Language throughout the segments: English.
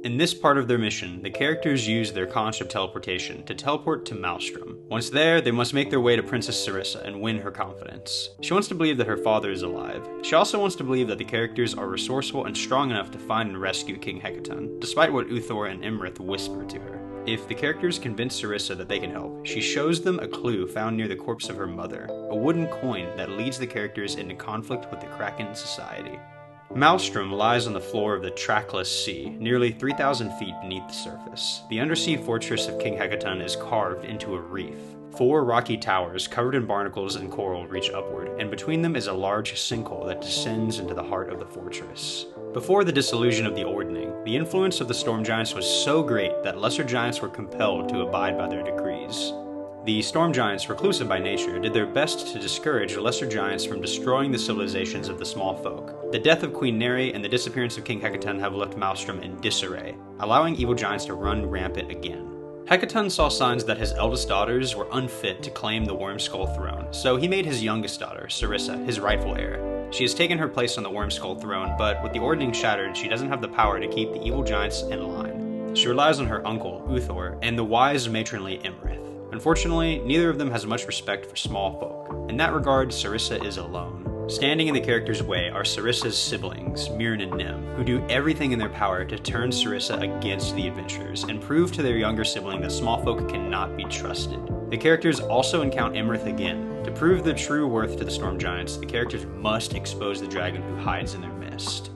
In this part of their mission, the characters use their conch of teleportation to teleport to Maelstrom. Once there, they must make their way to Princess Serissa and win her confidence. She wants to believe that her father is alive. She also wants to believe that the characters are resourceful and strong enough to find and rescue King Hekaton, despite what Uthor and Iymrith whisper to her. If the characters convince Serissa that they can help, she shows them a clue found near the corpse of her mother, a wooden coin that leads the characters into conflict with the Kraken Society. Maelstrom lies on the floor of the trackless sea, nearly 3,000 feet beneath the surface. The undersea fortress of King Hekaton is carved into a reef. 4 rocky towers covered in barnacles and coral reach upward, and between them is a large sinkhole that descends into the heart of the fortress. Before the dissolution of the Ordning, the influence of the Storm Giants was so great that lesser giants were compelled to abide by their decrees. The Storm Giants, reclusive by nature, did their best to discourage lesser giants from destroying the civilizations of the small folk. The death of Queen Neri and the disappearance of King Hekaton have left Maelstrom in disarray, allowing evil giants to run rampant again. Hekaton saw signs that his eldest daughters were unfit to claim the Wormskull throne, so he made his youngest daughter, Serissa, his rightful heir. She has taken her place on the Wormskull throne, but with the Ordning shattered, she doesn't have the power to keep the evil giants in line. She relies on her uncle, Uthor, and the wise matronly Iymrith. Unfortunately, neither of them has much respect for small folk. In that regard, Serissa is alone. Standing in the character's way are Sarissa's siblings, Mirran and Nym, who do everything in their power to turn Serissa against the adventurers and prove to their younger sibling that small folk cannot be trusted. The characters also encounter Iymrith again. To prove the true worth to the Storm Giants, the characters must expose the dragon who hides in their midst.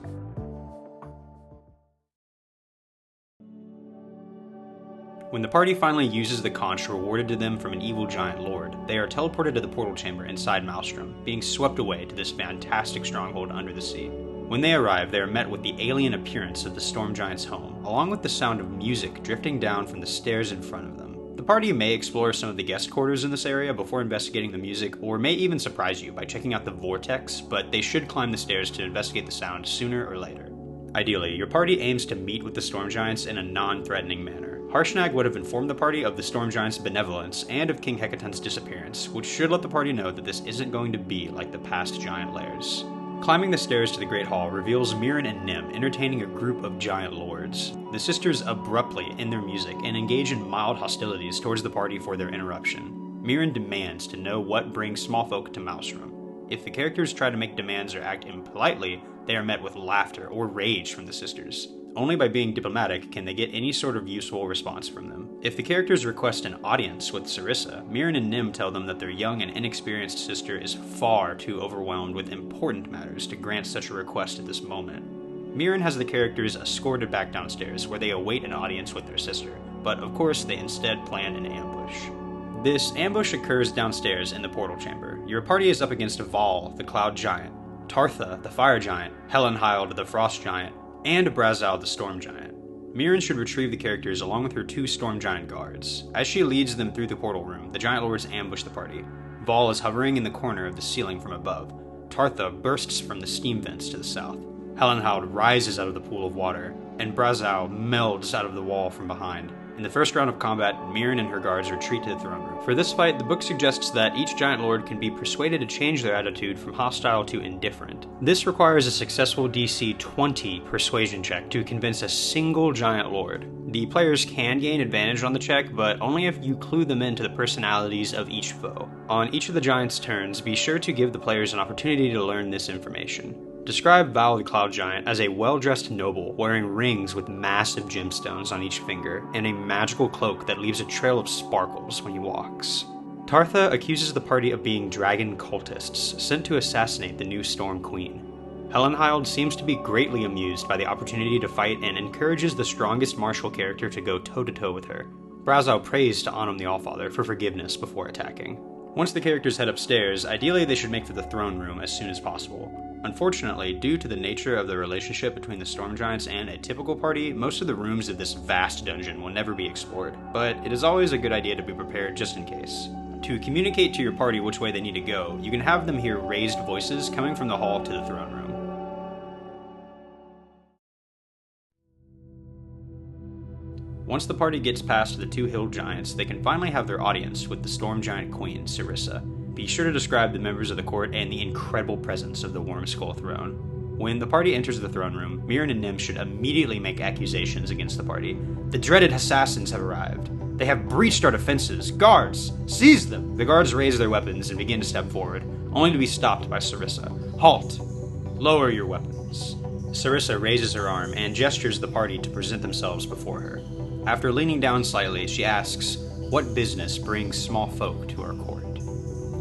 When the party finally uses the conch rewarded to them from an evil giant lord, they are teleported to the portal chamber inside Maelstrom, being swept away to this fantastic stronghold under the sea. When they arrive, they are met with the alien appearance of the Storm Giant's home, along with the sound of music drifting down from the stairs in front of them. The party may explore some of the guest quarters in this area before investigating the music, or may even surprise you by checking out the vortex, but they should climb the stairs to investigate the sound sooner or later. Ideally, your party aims to meet with the Storm Giants in a non-threatening manner. Harshnag would have informed the party of the Storm Giants' benevolence and of King Hekaton's disappearance, which should let the party know that this isn't going to be like the past giant lairs. Climbing the stairs to the Great Hall reveals Mirran and Nym entertaining a group of giant lords. The sisters abruptly end their music and engage in mild hostilities towards the party for their interruption. Mirran demands to know what brings small folk to Maelstrom. If the characters try to make demands or act impolitely, they are met with laughter or rage from the sisters. Only by being diplomatic can they get any sort of useful response from them. If the characters request an audience with Serissa, Mirran and Nym tell them that their young and inexperienced sister is far too overwhelmed with important matters to grant such a request at this moment. Mirran has the characters escorted back downstairs, where they await an audience with their sister, but of course they instead plan an ambush. This ambush occurs downstairs in the portal chamber. Your party is up against Val, the Cloud Giant, Tartha, the Fire Giant, Helenhild, the Frost Giant, and Brazal, the Storm Giant. Mirran should retrieve the characters along with her 2 Storm Giant guards. As she leads them through the portal room, the Giant Lords ambush the party. Val is hovering in the corner of the ceiling from above. Tartha bursts from the steam vents to the south. Helenhild rises out of the pool of water, and Brazal melds out of the wall from behind. In the first round of combat, Mirran and her guards retreat to the throne room. For this fight, the book suggests that each Giant Lord can be persuaded to change their attitude from hostile to indifferent. This requires a successful DC 20 persuasion check to convince a single Giant Lord. The players can gain advantage on the check, but only if you clue them into the personalities of each foe. On each of the Giants' turns, be sure to give the players an opportunity to learn this information. Describe Val the Cloud Giant as a well-dressed noble wearing rings with massive gemstones on each finger and a magical cloak that leaves a trail of sparkles when he walks. Tartha accuses the party of being dragon cultists sent to assassinate the new Storm Queen. Helenhild seems to be greatly amused by the opportunity to fight and encourages the strongest martial character to go toe-to-toe with her. Brazal prays to Anum the Allfather for forgiveness before attacking. Once the characters head upstairs, ideally they should make for the throne room as soon as possible. Unfortunately, due to the nature of the relationship between the Storm Giants and a typical party, most of the rooms of this vast dungeon will never be explored, but it is always a good idea to be prepared just in case. To communicate to your party which way they need to go, you can have them hear raised voices coming from the hall to the throne room. Once the party gets past the 2 hill giants, they can finally have their audience with the Storm Giant Queen, Serissa. Be sure to describe the members of the court and the incredible presence of the Wormskull throne. When the party enters the throne room, Mirran and Nym should immediately make accusations against the party. The dreaded assassins have arrived. They have breached our defenses. Guards, seize them! The guards raise their weapons and begin to step forward, only to be stopped by Serissa. Halt! Lower your weapons. Serissa raises her arm and gestures the party to present themselves before her. After leaning down slightly, she asks, "What business brings small folk to our court?"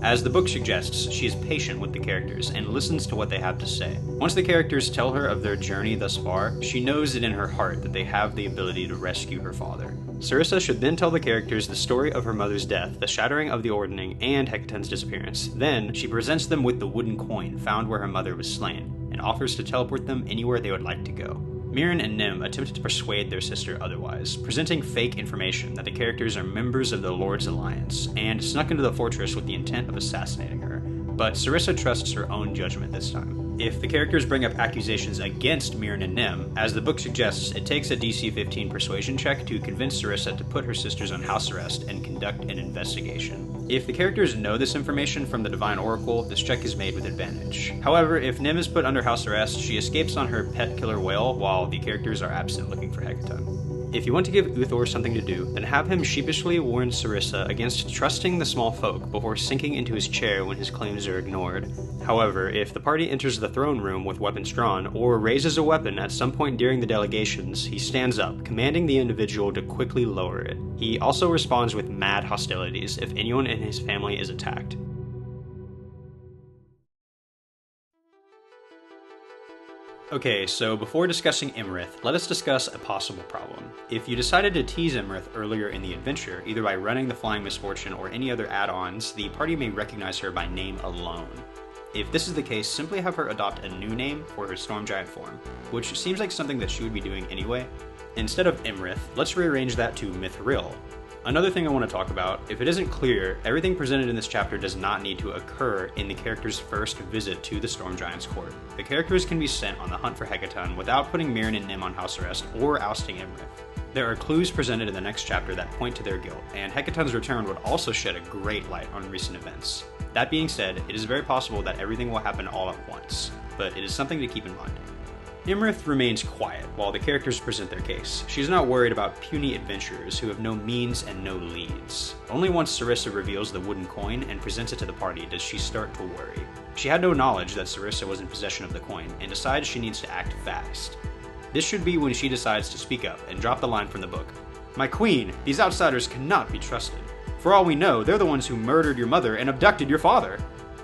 As the book suggests, she is patient with the characters and listens to what they have to say. Once the characters tell her of their journey thus far, she knows it in her heart that they have the ability to rescue her father. Serissa should then tell the characters the story of her mother's death, the shattering of the Ordning, and Hecaton's disappearance. Then, she presents them with the wooden coin found where her mother was slain, and offers to teleport them anywhere they would like to go. Mirran and Nym attempted to persuade their sister otherwise, presenting fake information that the characters are members of the Lord's Alliance, and snuck into the fortress with the intent of assassinating her. But Serissa trusts her own judgment this time. If the characters bring up accusations against Mirran and Nym, as the book suggests, it takes a DC 15 persuasion check to convince Serissa to put her sisters on house arrest and conduct an investigation. If the characters know this information from the Divine Oracle, this check is made with advantage. However, if Nym is put under house arrest, she escapes on her pet killer whale while the characters are absent looking for Hecaton. If you want to give Uthor something to do, then have him sheepishly warn Serissa against trusting the small folk before sinking into his chair when his claims are ignored. However, if the party enters the throne room with weapons drawn, or raises a weapon at some point during the delegations, he stands up, commanding the individual to quickly lower it. He also responds with mad hostilities if anyone in his family is attacked. Okay, so before discussing Iymrith, let us discuss a possible problem. If you decided to tease Iymrith earlier in the adventure, either by running the Flying Misfortune or any other add-ons, the party may recognize her by name alone. If this is the case, simply have her adopt a new name for her Storm Giant form, which seems like something that she would be doing anyway. Instead of Iymrith, let's rearrange that to Mithril. Another thing I want to talk about, if it isn't clear, everything presented in this chapter does not need to occur in the character's first visit to the Storm Giant's court. The characters can be sent on the hunt for Hecaton without putting Mirran and Nym on house arrest or ousting Iymrith. There are clues presented in the next chapter that point to their guilt, and Hecaton's return would also shed a great light on recent events. That being said, it is very possible that everything will happen all at once, but it is something to keep in mind. Iymrith remains quiet while the characters present their case. She's not worried about puny adventurers who have no means and no leads. Only once Serissa reveals the wooden coin and presents it to the party does she start to worry. She had no knowledge that Serissa was in possession of the coin and decides she needs to act fast. This should be when she decides to speak up and drop the line from the book. "My queen, these outsiders cannot be trusted. For all we know, they're the ones who murdered your mother and abducted your father."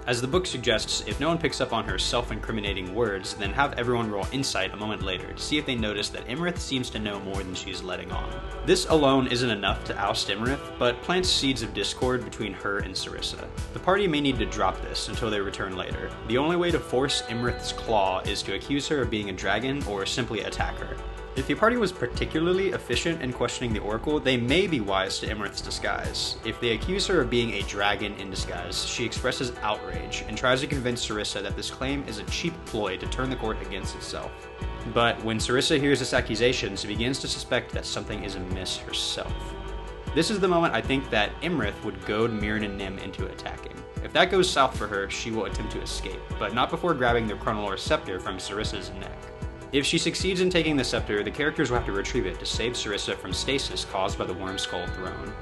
As the book suggests, if no one picks up on her self-incriminating words, then have everyone roll insight a moment later to see if they notice that Iymrith seems to know more than she is letting on. This alone isn't enough to oust Iymrith, but plants seeds of discord between her and Serissa. The party may need to drop this until they return later. The only way to force Iymrith's claw is to accuse her of being a dragon or simply attack her. If the party was particularly efficient in questioning the Oracle, they may be wise to Iymrith's disguise. If they accuse her of being a dragon in disguise, she expresses outrage and tries to convince Serissa that this claim is a cheap ploy to turn the court against itself. But when Serissa hears this accusation, she begins to suspect that something is amiss herself. This is the moment I think that Iymrith would goad Mirran and Nym into attacking. If that goes south for her, she will attempt to escape, but not before grabbing the Chronolore scepter from Sarissa's neck. If she succeeds in taking the scepter, the characters will have to retrieve it to save Serissa from stasis caused by the Wormskull throne.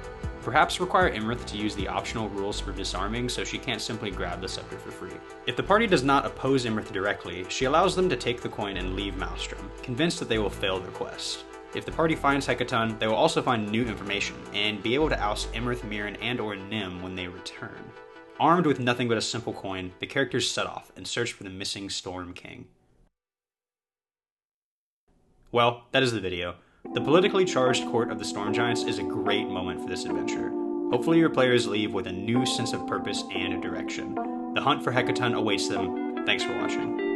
Perhaps require Iymrith to use the optional rules for disarming so she can't simply grab the scepter for free. If the party does not oppose Iymrith directly, she allows them to take the coin and leave Maelstrom, convinced that they will fail their quest. If the party finds Hecaton, they will also find new information, and be able to oust Iymrith, Mirran, and/or Nym when they return. Armed with nothing but a simple coin, the characters set off and search for the missing Storm King. Well, that is the video. The politically charged court of the Storm Giants is a great moment for this adventure. Hopefully your players leave with a new sense of purpose and direction. The hunt for Hecaton awaits them. Thanks for watching.